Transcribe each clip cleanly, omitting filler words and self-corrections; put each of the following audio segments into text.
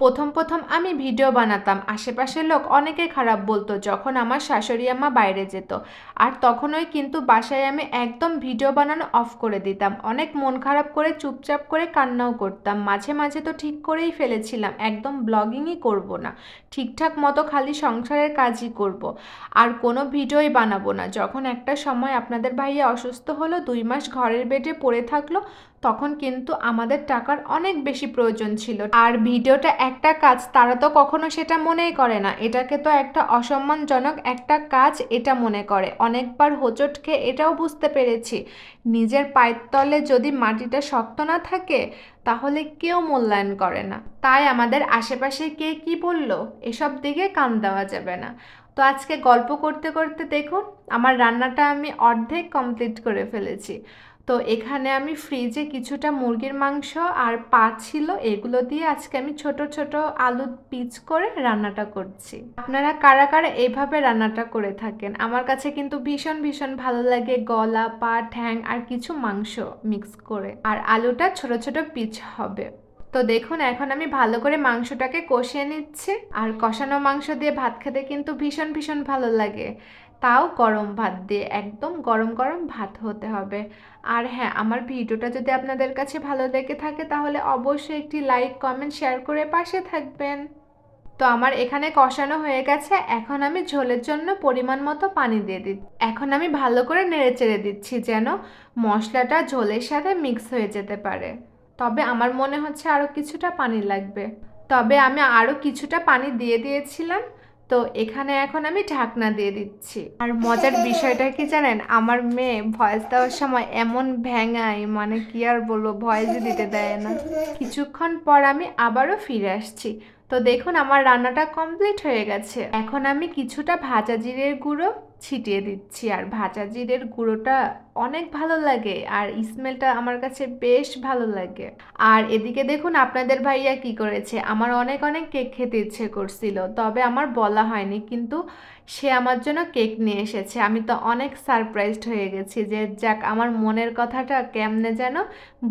প্রথম আমি ভিডিও বানাতাম, আশেপাশের লোক অনেকে খারাপ বলতো যখন আমার শাশুড়ি আম্মা বাইরে যেত। আর তখনই কিন্তু বাসায় আমি একদম ভিডিও বানানো অফ করে দিতাম, অনেক মন খারাপ করে চুপচাপ করে কান্নাও করতাম। মাঝে মাঝে তো ঠিক করেই ফেলেছিলাম একদম ব্লগিংই করব না, ঠিকঠাক মতো খালি সংসারের কাজই করব, আর কোনো ভিডিওই বানাবো না। যখন একটা সময় আপনাদের ভাইয়া অসুস্থ হলো, 2 মাস ঘরের বেডে পড়ে থাকলো, তখন কিন্তু আমাদের টাকার অনেক বেশি প্রয়োজন ছিল। আর ভিডিওটা একটা কাজ, তারা তো কখনো সেটা মনেই করে না, এটাকে তো একটা অসম্মানজনক একটা কাজ এটা মনে করে। অনেকবার হোঁচট খেয়ে এটাও বুঝতে পেরেছি, নিজের পায়ের তলে যদি মাটিটা শক্ত না থাকে তাহলে কেউ মূল্যায়ন করে না। তাই আমাদের আশেপাশে কে কি বলল এসব দিকে কান দেওয়া যাবে না। তো আজকে গল্প করতে করতে দেখুন আমার রান্নাটা আমি অর্ধেক কমপ্লিট করে ফেলেছি। তো এখানে আমি ফ্রিজে কিছুটা মুরগির মাংস আর পা ছিল, এগুলো দিয়ে আজকে আমি ছোট ছোট আলু পিচ করে রান্নাটা করছি। আপনারা কারা কারা এইভাবে রান্নাটা করে থাকেন? আমার কাছে কিন্তু ভীষণ ভীষণ ভালো লাগে, গলা, পা, ঠ্যাং আর কিছু মাংস মিক্স করে, আর আলুটা ছোট ছোট পিচ হবে। তো দেখুন এখন আমি ভালো করে মাংসটাকে কষিয়ে নিচ্ছি, আর কষানো মাংস দিয়ে ভাত খেতে কিন্তু ভীষণ ভীষণ ভালো লাগে, তাও গরম ভাত দিয়ে, একদম গরম গরম ভাত হতে হবে। আর হ্যাঁ, আমার ভিডিওটা যদি আপনাদের কাছে ভালো লেগে থাকে তাহলে অবশ্যই একটি লাইক, কমেন্ট, শেয়ার করে পাশে থাকবেন। তো আমার এখানে কষানো হয়ে গেছে, এখন আমি ঝোলের জন্য পরিমাণ মতো পানি দিয়ে দিচ্ছি। এখন আমি ভালো করে নেড়েচেড়ে দিচ্ছি যেন মশলাটা ঝোলের সাথে মিক্স হয়ে যেতে পারে। তবে আমার মনে হচ্ছে আরও কিছুটা পানি লাগবে, তবে আমি আরও কিছুটা পানি দিয়ে দিয়েছিলাম। তো এখানে এখন আমি ঢাকনা দিয়ে দিচ্ছি। আর মজার বিষয়টা কি জানেন, আমার মেয়ে ভয়েস দেওয়ার সময় এমন ভ্যাঙায়, মানে কি আর বলবো, ভয়েসই দিতে দেয় না। কিছুক্ষণ পর আমি আবারও ফিরে আসছি। তো দেখুন আমার রান্নাটা কমপ্লিট হয়ে গেছে। এখন আমি কিছুটা ভাজা জিরের গুঁড়ো ছিটিয়ে দিচ্ছি, আর ভাজা জিরের গুঁড়োটা অনেক ভালো লাগে আর স্মেলটা আমার কাছে বেশ ভালো লাগে। আর এদিকে দেখুন আপনাদের ভাইয়া কি করেছে, আমার অনেক অনেক কেক খেতে ইচ্ছে করছিল, তবে আমার বলা হয়নি, কিন্তু সে আমার জন্য কেক নিয়ে এসেছে। আমি তো অনেক সারপ্রাইজড হয়ে গেছি যে যাক, আমার মনের কথাটা কেমনে যেন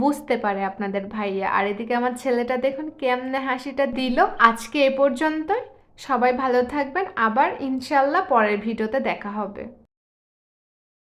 বুঝতে পারে আপনাদের ভাইয়া। আর এদিকে আমার ছেলেটা দেখুন কেমনে হাসিটা দিল। আজকে এ পর্যন্তই, সবাই ভালো থাকবেন, আবার ইনশাল্লাহ পরের ভিডিওতে দেখা হবে।